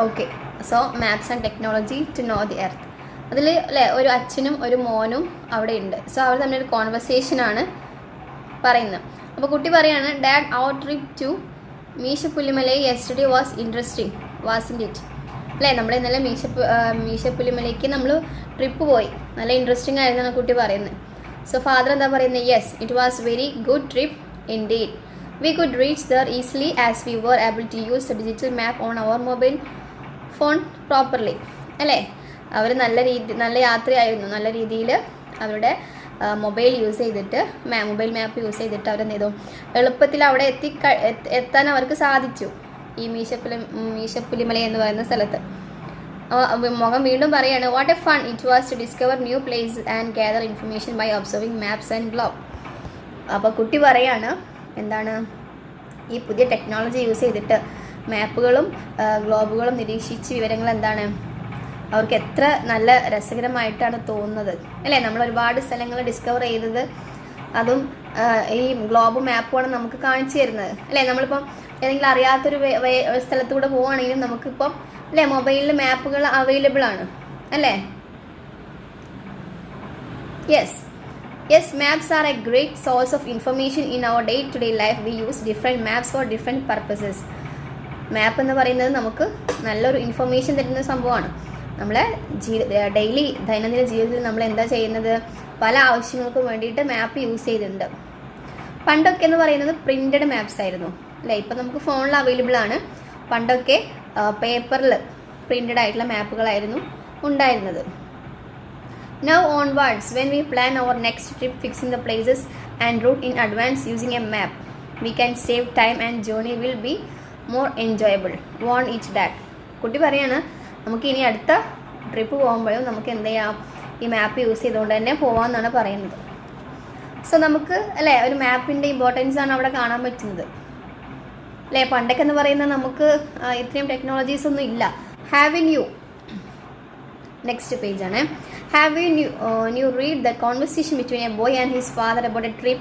Okay, so maps and technology to know the earth. അതിൽ അല്ലേ ഒരു അച്ഛനും ഒരു മോനും അവിടെ ഉണ്ട്. സോ അവർ തമ്മിലൊരു കോൺവെർസേഷനാണ് പറയുന്നത്. അപ്പോൾ കുട്ടി പറയാണ്, dad our trip to Meesapulimala yesterday was interesting wasn't it. അല്ലേ, നമ്മൾ ഇന്നലെ മീശപ്പുലിമലയ്ക്ക് നമ്മൾ ട്രിപ്പ് പോയി, നല്ല ഇൻട്രസ്റ്റിംഗ് ആയിരുന്നാണ് കുട്ടി പറയുന്നത്. സോ ഫാദർ എന്താ പറയുന്നത്, yes it was very good trip indeed. We could reach there easily as we were able to use the digital map on our mobile phone properly. അല്ലേ, അവർ നല്ല യാത്രയായിരുന്നു. നല്ല രീതിയിൽ അവരുടെ മൊബൈൽ യൂസ് ചെയ്തിട്ട് മൊബൈൽ മാപ്പ് യൂസ് ചെയ്തിട്ട് അവരെന്ത് ചെയ്തു, എളുപ്പത്തിൽ അവിടെ എത്താൻ അവർക്ക് സാധിച്ചു ഈ മീശപ്പുലിമല എന്ന് പറയുന്ന സ്ഥലത്ത്. മുഖം വീണ്ടും പറയാണ്, what a fun it was to discover new place and gather information by observing maps and globe. അപ്പോൾ കുട്ടി പറയാണ്, എന്താണ്, ഈ പുതിയ ടെക്നോളജി യൂസ് ചെയ്തിട്ട് മാപ്പുകളും ഗ്ലോബുകളും നിരീക്ഷിച്ച് വിവരങ്ങൾ എന്താണ് അവർക്ക് എത്ര നല്ല രസകരമായിട്ടാണ് തോന്നുന്നത്. അല്ലേ, നമ്മൾ ഒരുപാട് സ്ഥലങ്ങൾ ഡിസ്കവർ ചെയ്തത് അതും ഈ ഗ്ലോബും മാപ്പുമാണ് നമുക്ക് കാണിച്ചു തരുന്നത്. അല്ലേ, നമ്മളിപ്പം ഏതെങ്കിലും അറിയാത്തൊരു സ്ഥലത്തൂടെ പോവുകയാണെങ്കിലും നമുക്കിപ്പം അല്ലേ മൊബൈലിൽ മാപ്പുകൾ അവൈലബിൾ ആണ്. അല്ലേ, Yes, maps are a great source of information in our day-to-day life. We use different maps for different purposes. മാപ്പ് എന്ന് പറയുന്നത് നമുക്ക് നല്ലൊരു ഇൻഫർമേഷൻ തരുന്ന സംഭവമാണ്. നമ്മളെ ഡെയിലി ദൈനംദിന ജീവിതത്തിൽ നമ്മൾ എന്താ ചെയ്യുന്നത്, പല ആവശ്യങ്ങൾക്കും വേണ്ടിയിട്ട് മാപ്പ് യൂസ് ചെയ്തിട്ടുണ്ട്. പണ്ടൊക്കെ എന്ന് പറയുന്നത് പ്രിൻറ്റഡ് മാപ്സ് ആയിരുന്നു. അല്ലേ, ഇപ്പം നമുക്ക് ഫോണിൽ അവൈലബിൾ ആണ്. പണ്ടൊക്കെ പേപ്പറിൽ പ്രിൻറ്റഡ് ആയിട്ടുള്ള മാപ്പുകളായിരുന്നു ഉണ്ടായിരുന്നത്. Now onwards, when we plan our next trip, fixing the places and route in advance using a map, we can save time and journey will be more enjoyable. Want it that. കുട്ടി പറയാണ്, നമുക്ക് ഇനി അടുത്ത trip പോകുമ്പോഴും നമുക്ക് എന്ത് ചെയ്യാം, ഈ മാപ്പ് യൂസ് ചെയ്തുകൊണ്ട് തന്നെ പോകാമെന്നാണ് പറയുന്നത്. സോ നമുക്ക് അല്ലേ ഒരു മാപ്പിൻ്റെ ഇമ്പോർട്ടൻസ് ആണ് അവിടെ കാണാൻ പറ്റുന്നത്. അല്ലേ, പണ്ടൊക്കെ എന്ന് പറയുന്നത് നമുക്ക് ഇത്രയും ടെക്നോളജീസ് ഒന്നും ഇല്ല. നെക്സ്റ്റ് പേജ് ആണ്. Have you read the conversation between a boy and his father about a trip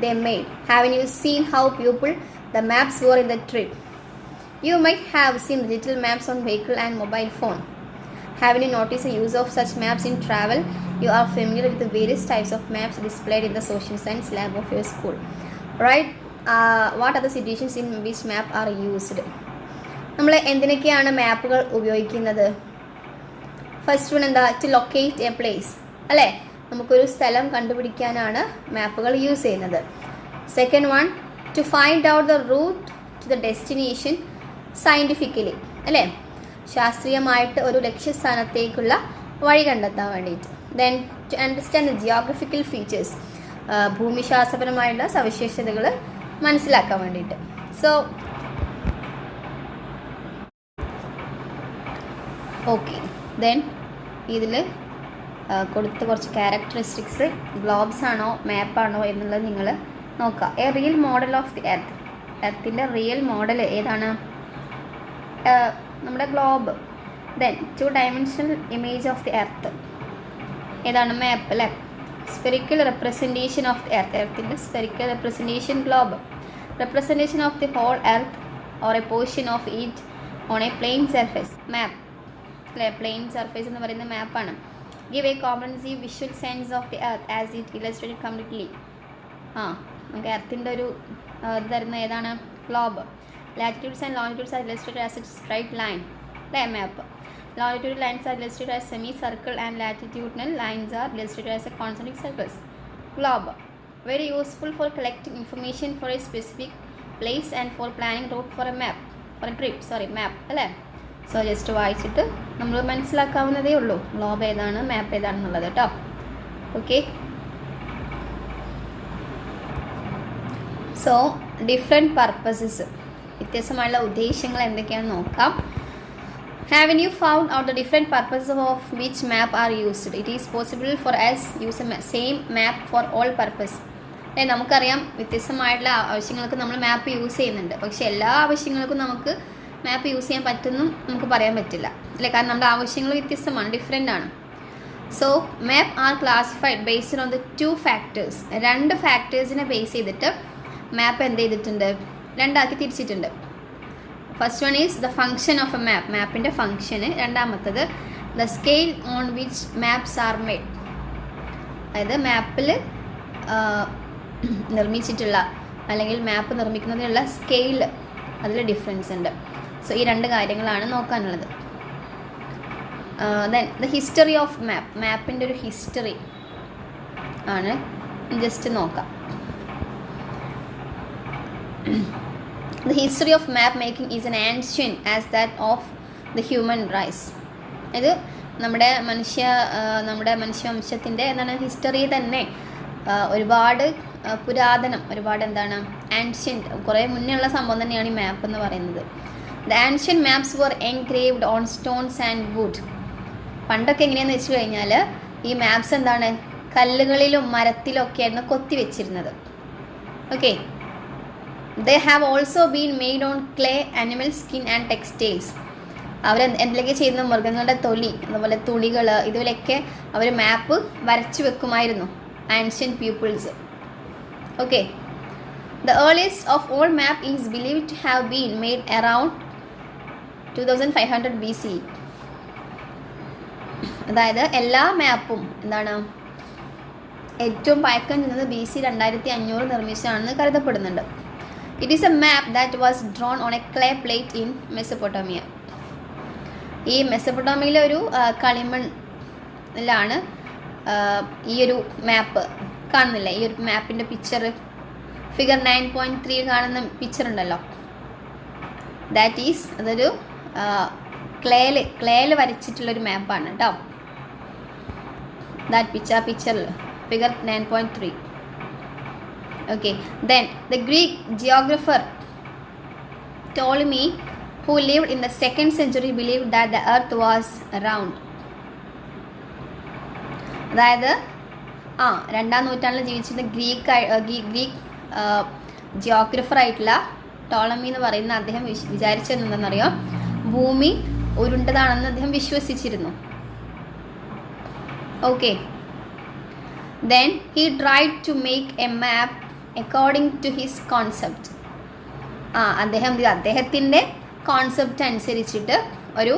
they made? Haven't you seen how beautiful the maps were in the trip? You might have seen digital maps on vehicle and mobile phone. Haven't you noticed the use of such maps in travel? You are familiar with the various types of maps displayed in the social science lab of your school, right? What are the situations in which map are used? നമ്മൾ എന്തിനൊക്കെയാണ് മാപ്പുകൾ ഉപയോഗിക്കുന്നത്? First one എന്താ, to locate a place. അല്ലേ, നമുക്കൊരു സ്ഥലം കണ്ടുപിടിക്കാനാണ് മാപ്പുകൾ യൂസ് ചെയ്യുന്നത്. Second one, to find out the route to the destination scientifically. അല്ലേ, ശാസ്ത്രീയമായിട്ട് ഒരു ലക്ഷ്യസ്ഥാനത്തേക്കുള്ള വഴി കണ്ടെത്താൻ വേണ്ടിയിട്ട്. Then to understand the geographical features, ഭൂമിശാസ്ത്രപരമായിട്ടുള്ള സവിശേഷതകൾ മനസ്സിലാക്കാൻ വേണ്ടിയിട്ട്. സോ ഓക്കെ, ദെൻ ഇതിൽ കൊടുത്ത കുറച്ച് ക്യാരക്ടറിസ്റ്റിക്സ് ഗ്ലോബ്സ് ആണോ മാപ്പാണോ എന്നുള്ളത് നിങ്ങൾ നോക്കുക. A real model of the earth. എർത്തിൻ്റെ റിയൽ മോഡൽ ഏതാണ്? നമ്മുടെ globe. Then 2 dimensional image of the earth ഏതാണ്? മാപ്പ്. അല്ലേ, spherical representation of the earth. എർത്തിൻ്റെ spherical representation globe. Representation of the whole earth or a portion of it on a plain surface. Map. അല്ലേ, plain surface എന്ന് പറയുന്ന മാപ്പാണ്. Give a comprehensive visual sense of the earth as it illustrated completely. നമുക്ക് എർത്തിൻ്റെ ഒരു ഇത് തരുന്ന ഏതാണ്? Globe. Latitudes and longitudes are illustrated as a straight line. അല്ലേ, map. Longitudinal lines are illustrated as semicircle and latitudinal lines are illustrated as a concentric circles. Globe. Very useful for collecting information for a specific place and for planning route for a map. For a trip, map. അല്ലേ, so just വായിച്ചിട്ട് നമ്മൾ മനസ്സിലാക്കാവുന്നതേ ഉള്ളൂ globe ഏതാണ് മാപ്പ് ഏതാണെന്നുള്ളത് കേട്ടോ. Okay, so different purposes, വ്യത്യസ്തമായുള്ള ഉദ്ദേശങ്ങൾ എന്തൊക്കെയാണെന്ന് നോക്കാം. Haven't you found out the different purposes of which map are used? It is possible for us use a same map for all purpose. നമുക്കറിയാം വ്യത്യസ്തമായിട്ടുള്ള ആവശ്യങ്ങൾക്ക് നമ്മൾ മാപ്പ് യൂസ് ചെയ്യുന്നുണ്ട്. പക്ഷെ എല്ലാ ആവശ്യങ്ങൾക്കും നമുക്ക് മാപ്പ് യൂസ് ചെയ്യാൻ പറ്റുമെന്നും നമുക്ക് പറയാൻ പറ്റില്ല. അല്ലേ, കാരണം നമ്മുടെ ആവശ്യങ്ങൾ വ്യത്യസ്തമാണ്, ഡിഫറെൻ്റ് ആണ്. So map are classified based on the 2 factors. 2 ഫാക്ടേഴ്സിനെ ബേസ് ചെയ്തിട്ട് മാപ്പ് എന്ത് ചെയ്തിട്ടുണ്ട്, 2 ആക്കി തിരിച്ചിട്ടുണ്ട്. First one is the function of a map, മാപ്പിൻ്റെ ഫങ്ഷന്. രണ്ടാമത്തത് the scale on which maps are made, അതായത് മാപ്പിൽ നിർമ്മിച്ചിട്ടുള്ള അല്ലെങ്കിൽ മാപ്പ് നിർമ്മിക്കുന്നതിനുള്ള സ്കെയിൽ, അതിൽ ഡിഫറൻസ് ഉണ്ട്. സോ ഈ രണ്ട് കാര്യങ്ങളാണ് നോക്കാനുള്ളത്. ദെൻ ദ ഹിസ്റ്ററി ഓഫ് മാപ്പ്, മാപ്പിൻ്റെ ഒരു ഹിസ്റ്ററി ആണ് ജസ്റ്റ് നോക്കാം. The history of map making is an ancient as that of the human race. ഇത് നമ്മുടെ മനുഷ്യവംശത്തിൻ്റെ എന്താണ് ഹിസ്റ്ററി തന്നെ ഒരുപാട് പുരാതനം, ഒരുപാട് എന്താണ് ആൻഷ്യൻറ്റ്, കുറേ മുന്നേ ഉള്ള സംഭവം തന്നെയാണ് ഈ മാപ്പ് എന്ന് പറയുന്നത്. The ancient maps were engraved on stones and wood. പണ്ടൊക്കെ എങ്ങനെയാണെന്ന് വെച്ച് കഴിഞ്ഞാൽ ഈ മാപ്സ് എന്താണ് കല്ലുകളിലും മരത്തിലും ഒക്കെ ആയിരുന്നു കൊത്തി വെച്ചിരുന്നത്. Okay. They have also been made on clay, animal skin and textiles. അവർ എന്തിലൊക്കെ ചെയ്യുന്ന മൃഗങ്ങളുടെ തൊലി, അതുപോലെ തുണികൾ, ഇതിലൊക്കെ അവർ മാപ്പ് വരച്ചു വെക്കുമായിരുന്നു ancient peoples. Okay. The earliest of all map is believed to have been made around 2500 BC. അതായത് എല്ലാ മാപ്പും എന്താണ് ഏറ്റവും പഴക്കം ചെന്നത് BC 2500 നിർമ്മിച്ചതാണെന്ന് കരുതപ്പെടുന്നുണ്ട്. It is a map that was drawn on a clay plate in Mesopotamia. ഈ മെസപ്പൊട്ടോമിയയിലെ ഒരു കളിമണ്ണിലാണ് ഈ ഒരു മാപ്പ് കാണുന്നില്ല. ഈ ഒരു മാപ്പിൻ്റെ പിക്ചർ ഫിഗർ 9.3 കാണുന്ന പിക്ചർ ഉണ്ടല്ലോ, ദാറ്റ് ഈസ് അതൊരു ക്ലേയിൽ വരച്ചിട്ടുള്ളൊരു മാപ്പാണ് കേട്ടോ. ദാറ്റ് പിക്ചറിൽ figure 9.3. Okay, then the Greek geographer Ptolemy, who lived in the 2nd century, believed that the earth was round. അതായത് 2ാം നൂറ്റാണ്ടിൽ ജീവിച്ചിരുന്ന ഗ്രീക്ക് ജിയോഗ്രഫർ ആയിട്ടുള്ള ടോളമി എന്ന് പറയുന്ന അദ്ദേഹം വിചാരിച്ചത് എന്താണെന്നറിയോ, ഭൂമി ഉരുണ്ടതാണെന്ന് അദ്ദേഹം വിശ്വസിച്ചിരുന്നു. Okay. Then he tried to make a map according to his concept. അദ്ദേഹത്തിൻ്റെ കോൺസെപ്റ്റ് അനുസരിച്ചിട്ട് ഒരു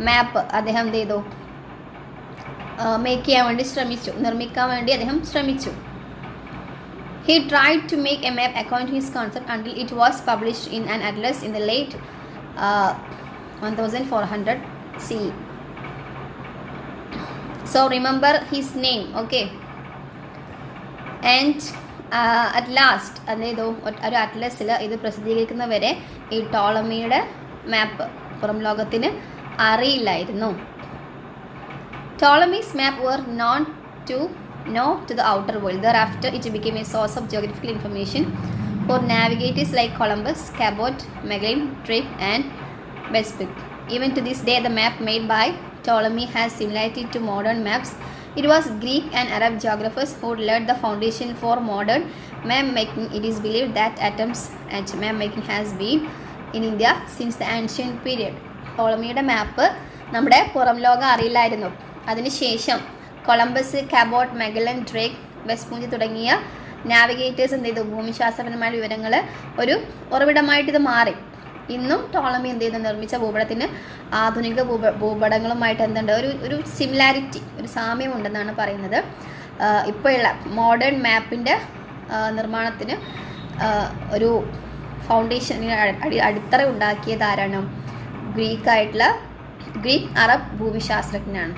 മാപ്പ് അദ്ദേഹം എന്ത് ചെയ്തു, നിർമ്മിക്കാൻ വേണ്ടി അദ്ദേഹം ശ്രമിച്ചു. He tried to make a map according to his concept until it was published in an atlas in the late 1400 CE. So remember his name, okay? And at last അതായത് ഒരു അറ്റ്ലസിൽ ഇത് പ്രസിദ്ധീകരിക്കുന്നവരെ ഈ ടോളമിയുടെ മാപ്പ് പുറം ലോകത്തിന് അറിയില്ലായിരുന്നു. ടോളമീസ് മാപ്പ് were known to the outer world. Thereafter it became a source of geographical information for navigators like Columbus, Cabot, Magellan, Drake and Vespucci. Even to this day the map made by Ptolemy has similarity to modern maps. It was Greek and Arab geographers who laid the foundation for modern map making. It is believed that attempts at map making has been in India since the ancient period. ടോളമിയുടെ മാപ്പ് നമ്മുടെ പുറം ലോകം അറിയില്ലായിരുന്നു. അതിനുശേഷം Columbus, കാബോട്ട്, Magellan, Drake, വെസ്പൂഞ്ചി തുടങ്ങിയ navigators എന്ത് ചെയ്തു, ഭൂമിശാസ്ത്രപരമായ വിവരങ്ങൾ ഒരു ഉറവിടമായിട്ട് ഇത് മാറി. ഇന്നും ടോളമി എന്ത് ചെയ്യുന്നു, നിർമ്മിച്ച ഭൂപടത്തിന് ആധുനിക ഭൂപടങ്ങളുമായിട്ട് എന്തുണ്ട്, ഒരു സിമിലാരിറ്റി, ഒരു സാമ്യമുണ്ടെന്നാണ് പറയുന്നത്. ഇപ്പോഴുള്ള മോഡേൺ മാപ്പിൻ്റെ നിർമ്മാണത്തിന് ഒരു ഫൗണ്ടേഷൻ, അടിത്തറ ഉണ്ടാക്കിയത് ആരാണ്? ഗ്രീക്ക് അറബ് ഭൂമിശാസ്ത്രജ്ഞനാണ്.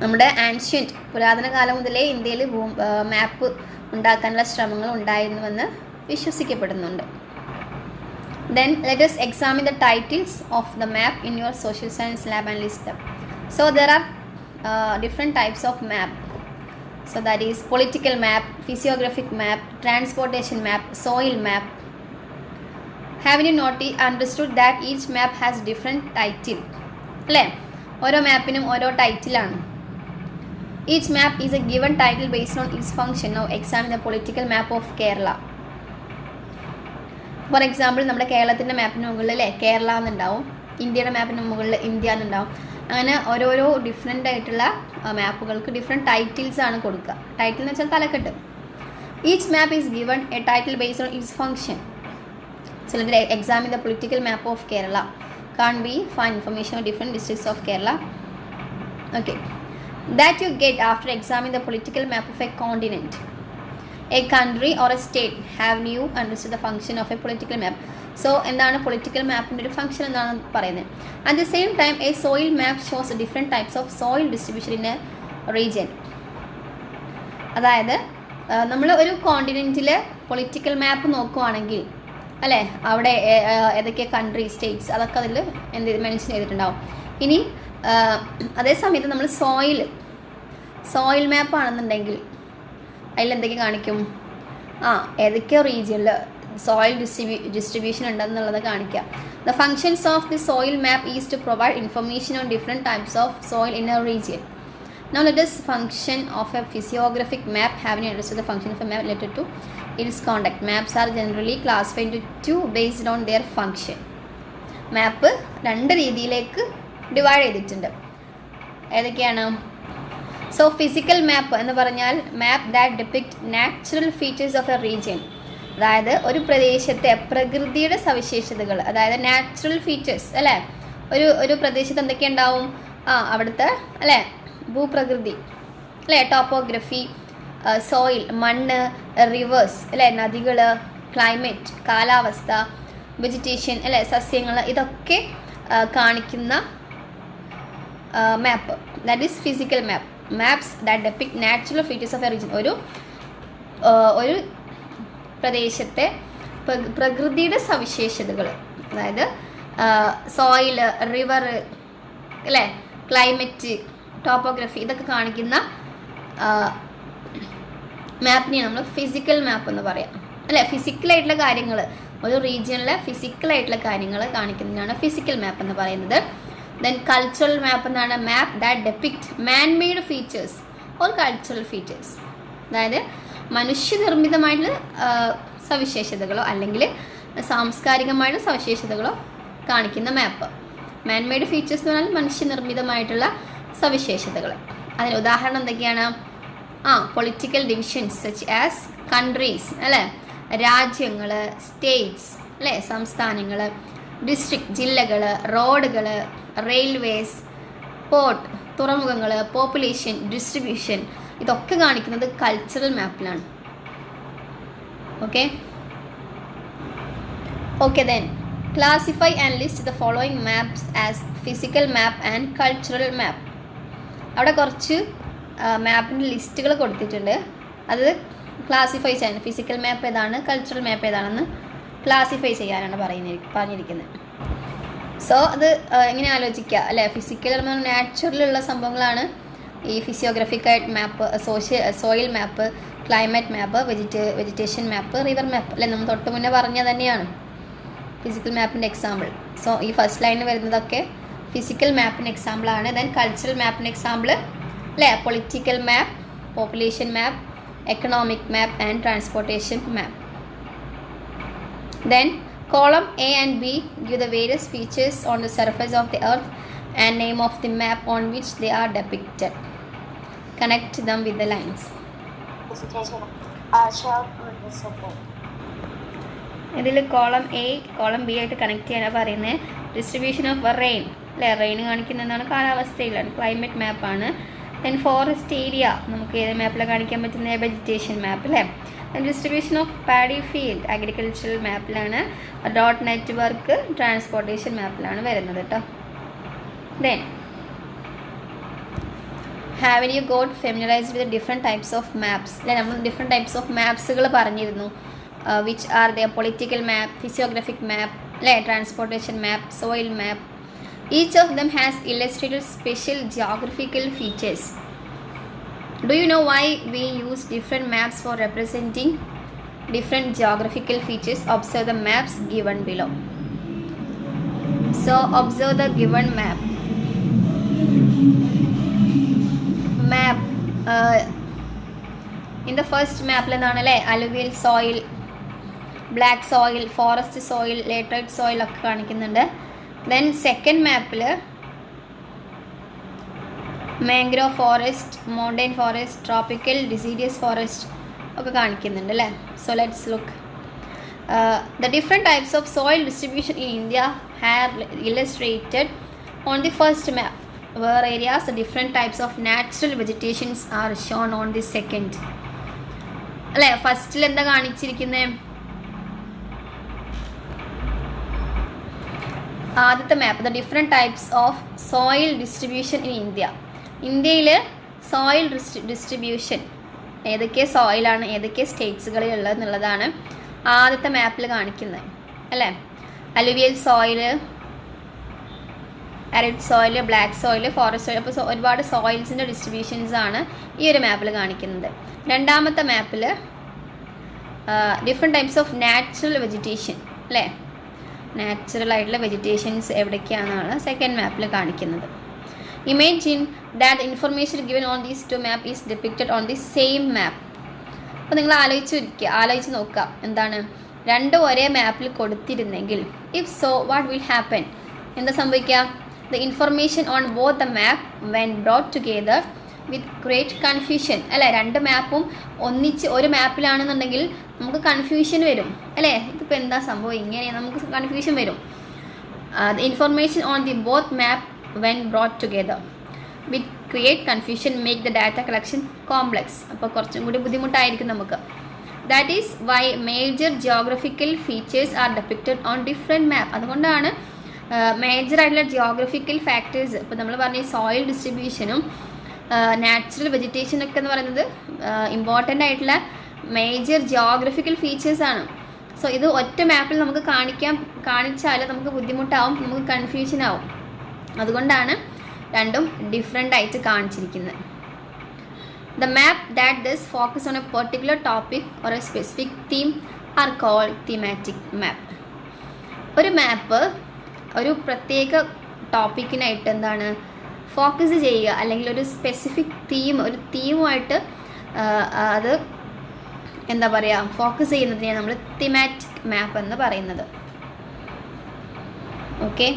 നമ്മുടെ ആൻഷ്യൻറ്റ് പുരാതന കാലം മുതലേ ഇന്ത്യയിൽ മാപ്പ് ഉണ്ടാക്കാനുള്ള ശ്രമങ്ങൾ ഉണ്ടായിരുന്നുവെന്ന് വിശ്വസിക്കപ്പെടുന്നുണ്ട്. Then let us examine the titles of the map in your social science lab and list them. So there are different types of map. So that is political map, physiographic map, transportation map, soil map. Have you understood that each map has different title? അല്ലേ, ഓരോ മാപ്പിനും ഓരോ ടൈറ്റിലാണ്. Each map is a given title based on its function. Now examine the political map of Kerala. For example നമ്മുടെ കേരളത്തിൻ്റെ മാപ്പിന് മുകളിൽ അല്ലേ കേരള എന്നുണ്ടാവും, ഇന്ത്യയുടെ മാപ്പിന് മുകളിൽ India എന്നുണ്ടാവും. അങ്ങനെ ഓരോരോ ഡിഫറെൻ്റ് ആയിട്ടുള്ള മാപ്പുകൾക്ക് ഡിഫറെൻറ്റ് ടൈറ്റിൽസ് ആണ് കൊടുക്കുക. ടൈറ്റിൽ എന്ന് വെച്ചാൽ തലക്കെട്ട്. Each map is given A title based on its function. So So let us examine the political map of Kerala. Can't be find information on different districts of Kerala. Okay, that you get after examining the political map of a continent. A country or a state. Have you understood the function of a political map? So എന്താണ് political മാപ്പിൻ്റെ ഒരു function എന്നാണ് പറയുന്നത്. At the same time A soil map shows different types of soil distribution in a region. അതായത് നമ്മൾ ഒരു കോണ്ടിനെൻറ്റിൽ political മാപ്പ് നോക്കുവാണെങ്കിൽ അല്ലേ, അവിടെ ഏതൊക്കെ കൺട്രി, സ്റ്റേറ്റ്സ് അതൊക്കെ അതിൽ മെൻഷൻ ചെയ്തിട്ടുണ്ടാവും. ഇനി അതേ സമയത്ത് നമ്മൾ സോയിൽ മാപ്പ് ആണെന്നുണ്ടെങ്കിൽ അതിലെന്തൊക്കെ കാണിക്കും? ഏതൊക്കെ റീജിയനിൽ സോയിൽ ഡിസ്ട്രിബ്യൂഷൻ ഉണ്ടെന്നുള്ളത് കാണിക്കാം. The functions of the soil map is to provide information on different types of soil in a region. Now let us function of a physiographic map. Having understood the function of a map related to its conduct. Maps are generally classified into two based on their function. മാപ്പ് രണ്ട് രീതിയിലേക്ക് divide ചെയ്തിട്ടുണ്ട്. ഏതൊക്കെയാണ്? So physical map എന്ന് പറഞ്ഞാൽ map that depict natural features of a region. അതായത് ഒരു പ്രദേശത്തെ പ്രകൃതിയുടെ സവിശേഷതകൾ, അതായത് നാച്ചുറൽ ഫീച്ചേഴ്സ് അല്ലേ. ഒരു പ്രദേശത്ത് എന്തൊക്കെ ഉണ്ടാവും? അവിടുത്തെ അല്ലേ ഭൂപ്രകൃതി അല്ലേ, ടോപ്പോഗ്രഫി, സോയിൽ മണ്ണ്, റിവേഴ്സ് അല്ലേ നദികൾ, ക്ലൈമറ്റ് കാലാവസ്ഥ, വെജിറ്റേഷൻ അല്ലേ സസ്യങ്ങൾ, ഇതൊക്കെ കാണിക്കുന്ന map that is physical map. Maps that depict natural features of a region. ഒരു പ്രദേശത്തെ പ്രകൃതിയുടെ സവിശേഷതകൾ, അതായത് സോയിൽ, റിവർ അല്ലേ, ക്ലൈമറ്റ്, ടോപ്പോഗ്രഫി, ഇതൊക്കെ കാണിക്കുന്ന മാപ്പിനെയാണ് നമ്മൾ ഫിസിക്കൽ മാപ്പ് എന്ന് പറയാം അല്ലേ. ഫിസിക്കലായിട്ടുള്ള കാര്യങ്ങൾ, ഒരു റീജിയനിലെ ഫിസിക്കലായിട്ടുള്ള കാര്യങ്ങൾ കാണിക്കുന്നതിനാണ് ഫിസിക്കൽ മാപ്പ് എന്ന് പറയുന്നത്. ദെൻ കൾച്ചറൽ മാപ്പ് എന്നാണ് map that depict man made features or cultural features. അതായത് മനുഷ്യനിർമ്മിതമായിട്ടുള്ള സവിശേഷതകളോ അല്ലെങ്കിൽ സാംസ്കാരികമായിട്ടുള്ള സവിശേഷതകളോ കാണിക്കുന്ന മാപ്പ്. മാൻമെയ്ഡ് ഫീച്ചേഴ്സ് എന്ന് പറഞ്ഞാൽ മനുഷ്യനിർമ്മിതമായിട്ടുള്ള സവിശേഷതകൾ. അതിന് ഉദാഹരണം എന്തൊക്കെയാണ്? Political divisions such as countries അല്ലേ, രാജ്യങ്ങൾ, സ്റ്റേറ്റ്സ് അല്ലേ സംസ്ഥാനങ്ങൾ, ഡിസ്ട്രിക്ട് ജില്ലകൾ, റോഡുകൾ, റെയിൽവേസ്, പോർട്ട് തുറമുഖങ്ങൾ, പോപ്പുലേഷൻ, ഡിസ്ട്രിബ്യൂഷൻ, ഇതൊക്കെ കാണിക്കുന്നത് കൾച്ചറൽ മാപ്പിലാണ്. Okay then classify and list the following maps as physical map and cultural map. അവിടെ കുറച്ച് മാപ്പിൻ്റെ ലിസ്റ്റുകൾ കൊടുത്തിട്ടുണ്ട്. അത് ക്ലാസിഫൈ ചെയ്യാൻ, ഫിസിക്കൽ മാപ്പ് ഏതാണ്, കൾച്ചറൽ മാപ്പ് ഏതാണെന്ന് ക്ലാസിഫൈ ചെയ്യാനാണ് പറഞ്ഞിരിക്കുന്നത്. സോ അത് എങ്ങനെ ആലോചിക്കുക അല്ലേ. ഫിസിക്കൽ എന്ന് പറഞ്ഞാൽ നാച്ചുറലുള്ള സംഭവങ്ങളാണ് ഈ ഫിസിയോഗ്രഫിക്കായിട്ട് മാപ്പ്, സോയിൽ മാപ്പ്, ക്ലൈമറ്റ് മാപ്പ്, വെജിറ്റേഷൻ മാപ്പ്, റിവർ മാപ്പ് അല്ലേ, നമ്മൾ തൊട്ട് മുന്നേ പറഞ്ഞ തന്നെയാണ് ഫിസിക്കൽ മാപ്പിൻ്റെ എക്സാമ്പിൾ. സോ ഈ ഫസ്റ്റ് ലൈനിൽ വരുന്നതൊക്കെ ഫിസിക്കൽ മാപ്പിൻ്റെ എക്സാമ്പിളാണ്. ദെൻ കൾച്ചറൽ മാപ്പിൻ്റെ എക്സാമ്പിൾ അല്ലേ, political map, population map, economic map and transportation map. Then column A and B give the various features on the surface of the earth and name of the map on which they are depicted. Connect them with the lines. ഇതിൽ column A column B ആയിട്ട് connect ചെയ്യാനാണ് പറയുന്നത്. Distribution of rain അല്ലേ, rain കാണിക്കുന്നതാണ് കാലാവസ്ഥയിലാണ്, climate മാപ്പാണ്. Then forest area നമുക്ക് ഏത് മാപ്പിലാണ് കാണിക്കാൻ പറ്റുന്ന വെജിറ്റേഷൻ മാപ്പ് അല്ലേ. Distribution of paddy field agricultural മാപ്പിലാണ്. ഡോട്ട് നെറ്റ്വർക്ക് ട്രാൻസ്പോർട്ടേഷൻ മാപ്പിലാണ് വരുന്നത് കേട്ടോ. Then have you got familiarised with different types of maps അല്ലേ. നമ്മൾ ഡിഫറെൻറ്റ് ടൈപ്സ് ഓഫ് മാപ്സുകൾ പറഞ്ഞിരുന്നു. Which are the political map, physiographic map അല്ലേ, transportation map, soil map. Each of them has Illustrated special geographical features. Do you know why we use different maps for representing different geographical features? Observe the maps given below. So observe the given map. In the first map ലെന്നാണല്ലേ alluvial soil, black soil, forest soil, laterite soil ഒക്കെ കാണിക്കുന്നുണ്ട്. Then second mapൽ mangrove forest, mountain forest, tropical deciduous forest ഒക്കെ കാണിക്കുന്നുണ്ട് അല്ലേ. So let's look. The different types of soil distribution in India are illustrated on the first map, where areas the different types of natural vegetations are shown on the second. അല്ലേ, ഫസ്റ്റിൽ എന്താ കാണിച്ചിരിക്കുന്നത്? ആദ്യത്തെ map, the different types of soil distribution in India. ഇന്ത്യയിൽ soil distribution ഏതൊക്കെ സോയിലാണ്, ഏതൊക്കെ സ്റ്റേറ്റ്സുകളിൽ ഉള്ളത് എന്നുള്ളതാണ് ആദ്യത്തെ മാപ്പിൽ കാണിക്കുന്നത് അല്ലേ. അലുവിയൽ soil, arid soil, black soil, forest soil. അപ്പോൾ ഒരുപാട് സോയിൽസിൻ്റെ ഡിസ്ട്രിബ്യൂഷൻസ് ആണ് ഈ ഒരു മാപ്പിൽ കാണിക്കുന്നത്. രണ്ടാമത്തെ മാപ്പിൽ different types of natural vegetation അല്ലേ, നാച്ചുറൽ ആയിട്ടുള്ള വെജിറ്റേഷൻസ് എവിടേക്കാണെന്നാണ് സെക്കൻഡ് മാപ്പിൽ കാണിക്കുന്നത്. Imagine that information given on these two map is depicted on the same map. അപ്പോൾ നിങ്ങൾ ആലോചിച്ച് നോക്കുക, എന്താണ് രണ്ടും ഒരേ മാപ്പിൽ കൊടുത്തിരുന്നെങ്കിൽ, if so what will happen, എന്താ സംഭവിക്കുക? The information on both the map when brought together with great confusion അല്ലേ. രണ്ട് മാപ്പും ഒന്നിച്ച് ഒരു മാപ്പിലാണെന്നുണ്ടെങ്കിൽ നമുക്ക് കൺഫ്യൂഷൻ വരും അല്ലേ. ഇതിപ്പോൾ എന്താ സംഭവം ഇങ്ങനെ, നമുക്ക് കൺഫ്യൂഷൻ വരും. The information on the both map when brought together with create confusion make the data collection complex. അപ്പോൾ കുറച്ചും കൂടി ബുദ്ധിമുട്ടായിരിക്കും നമുക്ക്. That is why major geographical features are depicted on different map. അതുകൊണ്ടാണ് മേജർ ആയിട്ടുള്ള ജിയോഗ്രഫിക്കൽ ഫാക്ടേഴ്സ്, ഇപ്പോൾ നമ്മൾ പറഞ്ഞ സോയിൽ ഡിസ്ട്രിബ്യൂഷനും നാച്ചുറൽ വെജിറ്റേഷനൊക്കെ എന്ന് പറയുന്നത് ഇമ്പോർട്ടൻ്റ് ആയിട്ടുള്ള മേജർ ജിയോഗ്രഫിക്കൽ ഫീച്ചേഴ്സാണ്. സോ ഇത് ഒറ്റ മാപ്പിൽ നമുക്ക് കാണിച്ചാൽ നമുക്ക് ബുദ്ധിമുട്ടാവും, നമുക്ക് കൺഫ്യൂഷൻ ആവും. അതുകൊണ്ടാണ് രണ്ടും ഡിഫറെൻ്റ് ആയിട്ട് കാണിച്ചിരിക്കുന്നത്. The map that this focus on a particular topic or a specific theme are called thematic map. ഒരു മാപ്പ് ഒരു പ്രത്യേക ടോപ്പിക്കിനായിട്ട് എന്താണ് ഫോക്കസ് ചെയ്യുക, അല്ലെങ്കിൽ ഒരു സ്പെസിഫിക് ഒരു തീമുമായിട്ട് അത് എന്താ പറയുക ഫോക്കസ് ചെയ്യുന്നതിനെയാണ് നമ്മൾ തീമാറ്റിക് മാപ്പ് എന്ന് പറയുന്നത്. Okay,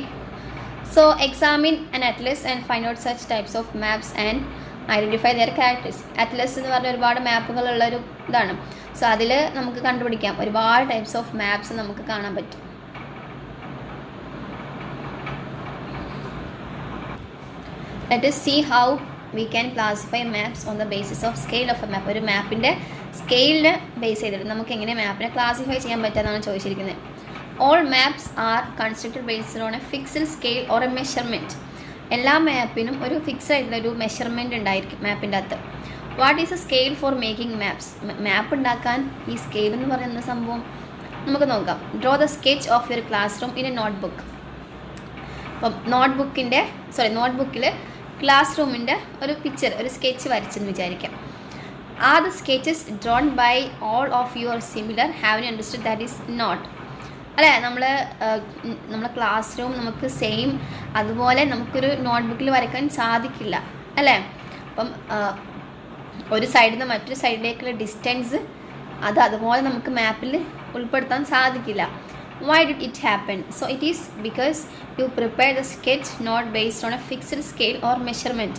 so examine an atlas and find out such types of maps and identify their characters. Atlas എന്ന് പറഞ്ഞ ഒരുപാട് മാപ്പുകളുള്ളൊരു ഇതാണ്. സോ അതിൽ നമുക്ക് കണ്ടുപിടിക്കാം, ഒരുപാട് ടൈപ്സ് ഓഫ് മാപ്സ് നമുക്ക് കാണാൻ പറ്റും. Let us see how we can classify maps on the basis of scale of a map. ഒരു മാപ്പിൻ്റെ സ്കെയിലിനെ ബേസ് ചെയ്തിട്ട് നമുക്ക് എങ്ങനെ മാപ്പിനെ ക്ലാസിഫൈ ചെയ്യാൻ പറ്റുമെന്നാണ് ചോദിച്ചിരിക്കുന്നത്. All maps are constructed based on a fixed scale or a measurement. എല്ലാ മാപ്പിനും ഒരു ഫിക്സ്ഡ് ആയിട്ടുള്ള ഒരു മെഷർമെൻറ്റ് ഉണ്ടായിരിക്കും മാപ്പിൻ്റെ അകത്ത്. What is a scale for making maps? Map ഉണ്ടാക്കാൻ ഈ സ്കെയിൽ എന്ന് പറയുന്ന സംഭവം നമുക്ക് നോക്കാം. Draw the sketch of your classroom in a notebook. അപ്പം നോട്ട്ബുക്കിൽ ക്ലാസ് റൂമിൻ്റെ ഒരു പിക്ചർ, ഒരു സ്കെച്ച് വരച്ചെന്ന് വിചാരിക്കാം. Are the sketches drawn by all of your similar have you understood that is not അല്ലേ. നമ്മളെ ക്ലാസ് റൂം നമുക്ക് സെയിം അതുപോലെ നമുക്കൊരു നോട്ട്ബുക്കിൽ വരയ്ക്കാൻ സാധിക്കില്ല അല്ലേ. അപ്പം ഒരു സൈഡിൽ നിന്ന് മറ്റൊരു സൈഡിലേക്കുള്ള ഡിസ്റ്റൻസ് അതുപോലെ നമുക്ക് മാപ്പിൽ ഉൾപ്പെടുത്താൻ സാധിക്കില്ല. Why did it happen? So it is because you prepare the sketch not based on a fixed scale or measurement.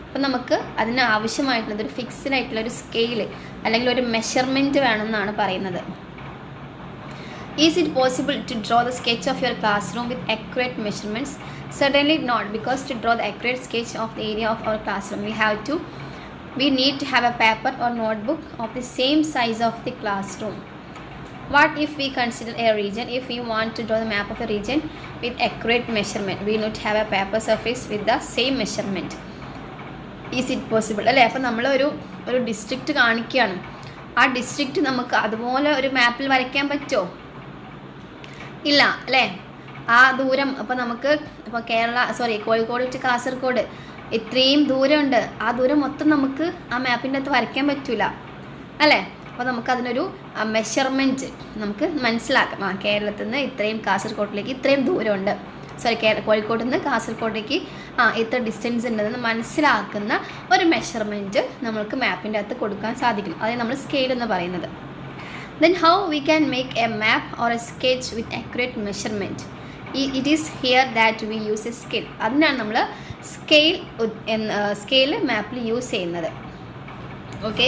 അപ്പം നമുക്ക് അതിന് ആവശ്യമായിട്ടുള്ളത് ഒരു ഫിക്സ്ഡ് ആയിട്ടുള്ള ഒരു സ്കെയിൽ അല്ലെങ്കിൽ ഒരു മെഷർമെൻറ്റ് വേണമെന്നാണ് പറയുന്നത്. Is it possible to draw the sketch of your classroom with accurate measurements? Certainly not, because to draw the accurate sketch of the area of our classroom we need to have a paper or notebook of the same size of the classroom. What if we consider a region? If we want to draw the map of a region with accurate measurement, we need to have a paper surface with the same measurement. Is it possible? അല്ലേ, അപ്പം നമ്മൾ ഒരു district കാണിക്കുകയാണ്. ആ district നമുക്ക് അതുപോലെ ഒരു മാപ്പിൽ വരയ്ക്കാൻ പറ്റുമോ? ഇല്ല അല്ലേ. ആ ദൂരം അപ്പോൾ നമുക്ക് ഇപ്പോൾ കോഴിക്കോട് ടു കാസർഗോഡ് ഇത്രയും ദൂരമുണ്ട്. ആ ദൂരം മൊത്തം നമുക്ക് ആ മാപ്പിൻ്റെ അകത്ത് വരയ്ക്കാൻ പറ്റില്ല അല്ലേ. അപ്പോൾ നമുക്കതിനൊരു മെഷർമെൻറ്റ് നമുക്ക് മനസ്സിലാക്കാം. കേരളത്തിൽ നിന്ന് ഇത്രയും കാസർഗോഡിലേക്ക് ഇത്രയും ദൂരമുണ്ട്, കോഴിക്കോട് നിന്ന് കാസർഗോഡിലേക്ക് ഇത്ര ഡിസ്റ്റൻസ് ഉണ്ടെന്ന് മനസ്സിലാക്കുന്ന ഒരു മെഷർമെൻറ്റ് നമ്മൾക്ക് മാപ്പിൻ്റെ അകത്ത് കൊടുക്കാൻ സാധിക്കും. അതായത് നമ്മൾ സ്കെയിൽ എന്ന് പറയുന്നത്. Then how we can make a map or a sketch with accurate measurement? It is here that we use a scale. അതിനാണ് നമ്മൾ സ്കെയിൽ മാപ്പിൽ യൂസ് ചെയ്യുന്നത്. ഓക്കെ.